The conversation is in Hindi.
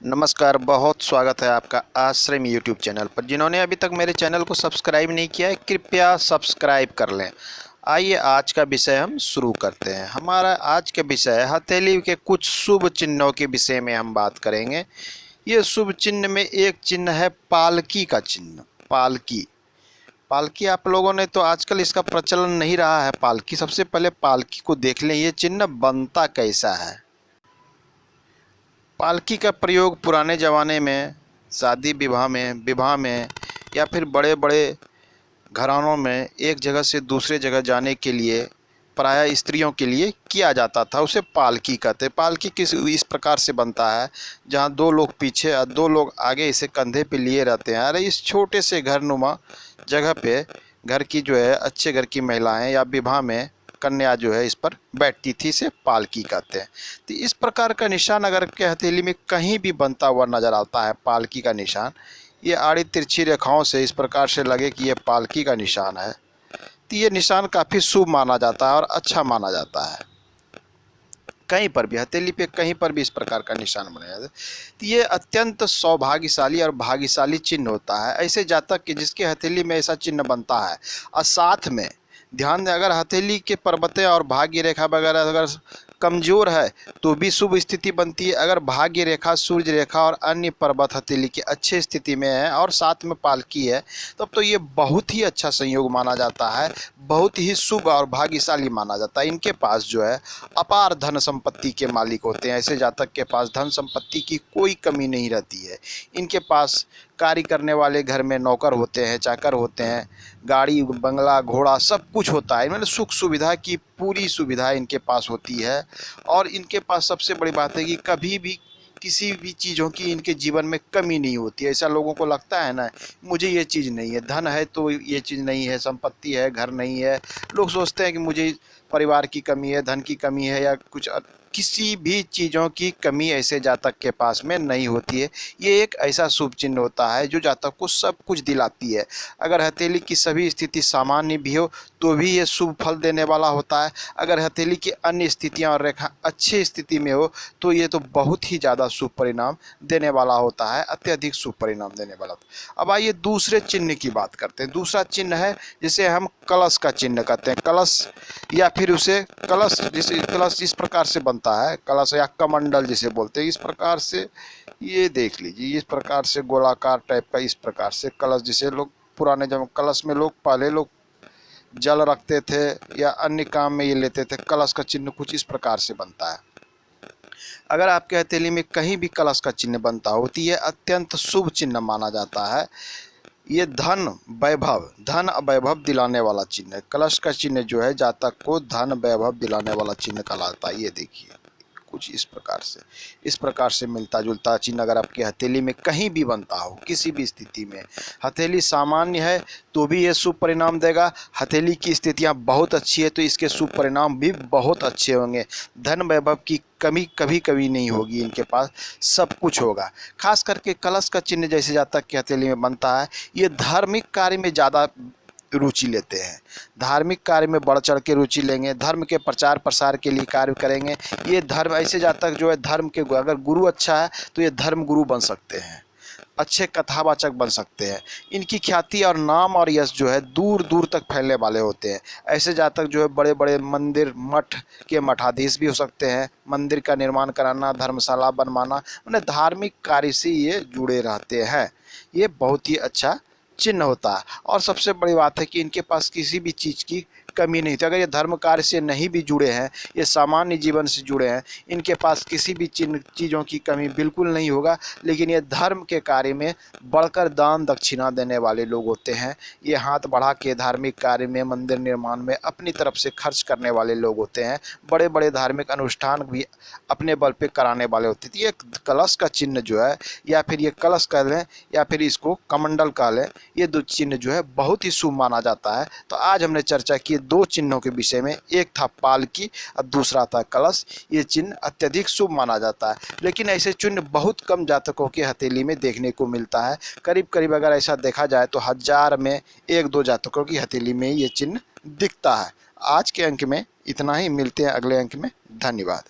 नमस्कार, बहुत स्वागत है आपका आश्रम यूट्यूब चैनल पर। जिन्होंने अभी तक मेरे चैनल को सब्सक्राइब नहीं किया है, कृपया सब्सक्राइब कर लें। आइए आज का विषय हम शुरू करते हैं। हमारा आज का विषय है हथेली के कुछ शुभ चिन्हों के विषय में हम बात करेंगे। ये शुभ चिन्ह में एक चिन्ह है पालकी का चिन्ह। पालकी पालकी आप लोगों ने तो आजकल इसका प्रचलन नहीं रहा है। पालकी, सबसे पहले पालकी को देख लें, ये चिन्ह बनता कैसा है। पालकी का प्रयोग पुराने ज़माने में शादी विवाह में या फिर बड़े बड़े घरानों में एक जगह से दूसरे जगह जाने के लिए प्रायः स्त्रियों के लिए किया जाता था। उसे पालकी कहते हैं। पालकी किस इस प्रकार से बनता है, जहाँ दो लोग पीछे और दो लोग आगे इसे कंधे पे लिए रहते हैं। अरे इस छोटे से घरनुमा जगह पे घर की जो है अच्छे घर की महिलाएं या विवाह में कन्या जो है इस पर बैठती थी, इसे पालकी कहते हैं। तो इस प्रकार का निशान अगर के हथेली में कहीं भी बनता हुआ नजर आता है, पालकी का निशान, ये आड़ी तिरछी रेखाओं से इस प्रकार से लगे कि ये पालकी का निशान है, तो ये निशान काफ़ी शुभ माना जाता है और अच्छा माना जाता है। कहीं पर भी हथेली पे कहीं पर भी इस प्रकार का निशान बना जाता है तो ये अत्यंत सौभाग्यशाली और भाग्यशाली चिन्ह होता है। ऐसे जातक के जिसके हथेली में ऐसा चिन्ह बनता है और साथ में ध्यान दें, अगर हथेली के पर्वतें और भाग्य रेखा वगैरह अगर कमजोर है तो भी शुभ स्थिति बनती है। अगर भाग्य रेखा, सूर्य रेखा और अन्य पर्वत हथेली की अच्छी स्थिति में है और साथ में पालकी है, तब तो ये बहुत ही अच्छा संयोग माना जाता है, बहुत ही शुभ और भाग्यशाली माना जाता है। इनके पास जो है अपार धन संपत्ति के मालिक होते हैं। ऐसे जातक के पास धन संपत्ति की कोई कमी नहीं रहती है। इनके पास कार्य करने वाले घर में नौकर होते हैं, चाकर होते हैं, गाड़ी बंगला घोड़ा सब कुछ होता है। मतलब सुख सुविधा की पूरी सुविधा इनके पास होती है। और इनके पास सबसे बड़ी बात है कि कभी भी किसी भी चीज़ों की इनके जीवन में कमी नहीं होती है। ऐसा लोगों को लगता है ना, मुझे ये चीज़ नहीं है, धन है तो ये चीज़ नहीं है, संपत्ति है, घर नहीं है, लोग सोचते हैं कि मुझे परिवार की कमी है, धन की कमी है या कुछ किसी भी चीज़ों की कमी ऐसे जातक के पास में नहीं होती है। ये एक ऐसा शुभ चिन्ह होता है जो जातक को सब कुछ दिलाती है। अगर हथेली की सभी स्थिति सामान्य भी हो तो भी ये शुभ फल देने वाला होता है। अगर हथेली की अन्य स्थितियां और रेखा अच्छी स्थिति में हो तो ये तो बहुत ही ज़्यादा शुभ परिणाम देने वाला होता है, अत्यधिक शुभ परिणाम देने वाला होता है। अब आइए दूसरे चिन्ह की बात करते हैं। दूसरा चिन्ह है जिसे हम कलश का चिन्ह कहते हैं। कलश या फिर उसे कलश, जिसे कलश इस प्रकार से बनता है, कलश या कमंडल जिसे बोलते हैं। इस प्रकार से ये देख लीजिए, इस प्रकार से गोलाकार टाइप का, इस प्रकार से कलश, जिसे लोग पुराने जब कलश में लोग पहले लोग जल रखते थे या अन्य काम में ये लेते थे। कलश का चिन्ह कुछ इस प्रकार से बनता है। अगर आपके हथेली में कहीं भी कलश का चिन्ह बनता हो तो ये अत्यंत शुभ चिन्ह माना जाता है। ये धन वैभव दिलाने वाला चिन्ह है। कलश का चिन्ह जो है जातक को धन वैभव दिलाने वाला चिन्ह कहलाता है। ये देखिए कुछ इस प्रकार से मिलता जुलता चिन्ह अगर आपके हथेली में कहीं भी बनता हो, किसी भी स्थिति में, हथेली सामान्य है तो भी ये शुभ परिणाम देगा। हथेली की स्थितियां बहुत अच्छी है तो इसके शुभ परिणाम भी बहुत अच्छे होंगे। धन वैभव की कमी कभी कभी नहीं होगी, इनके पास सब कुछ होगा। खास करके कलश का चिन्ह जैसे जातक की हथेली में बनता है, ये धार्मिक कार्य में ज़्यादा रुचि लेते हैं। धार्मिक कार्य में बढ़ चढ़ के रुचि लेंगे, धर्म के प्रचार प्रसार के लिए कार्य करेंगे। ये धर्म, ऐसे जातक जो है धर्म के, अगर गुरु अच्छा है तो ये धर्म गुरु बन सकते हैं, अच्छे कथावाचक बन सकते हैं। इनकी ख्याति और नाम और यश जो है दूर दूर तक फैलने वाले होते हैं। ऐसे जातक जो है बड़े बड़े मंदिर मठ के मठाधीश भी हो सकते हैं। मंदिर का निर्माण कराना, धर्मशाला बनवाना, मतलब धार्मिक कार्य से ये जुड़े रहते हैं। ये बहुत ही अच्छा चिन्ह होता है। और सबसे बड़ी बात है कि इनके पास किसी भी चीज़ की कमी नहीं थी। अगर ये धर्म कार्य से नहीं भी जुड़े हैं, ये सामान्य जीवन से जुड़े हैं, इनके पास किसी भी चीज़ों की कमी बिल्कुल नहीं होगा। लेकिन ये धर्म के कार्य में बढ़कर दान दक्षिणा देने वाले लोग होते हैं। ये हाथ बढ़ा के धार्मिक कार्य में, मंदिर निर्माण में अपनी तरफ से खर्च करने वाले लोग होते हैं। बड़े बड़े धार्मिक अनुष्ठान भी अपने बल पे कराने वाले होते हैं। ये कलश का चिन्ह जो है, या फिर ये कलश कह लें या फिर इसको कमंडल कह लें, ये दो चिन्ह जो है बहुत ही शुभ माना जाता है। तो आज हमने चर्चा की दो चिन्हों के विषय में, एक था पालकी और दूसरा था कलश। ये चिन्ह अत्यधिक शुभ माना जाता है, लेकिन ऐसे चिन्ह बहुत कम जातकों के हथेली में देखने को मिलता है। करीब करीब अगर ऐसा देखा जाए तो 1000 में 1-2 जातकों की हथेली में ये चिन्ह दिखता है। आज के अंक में इतना ही, मिलते हैं अगले अंक में। धन्यवाद।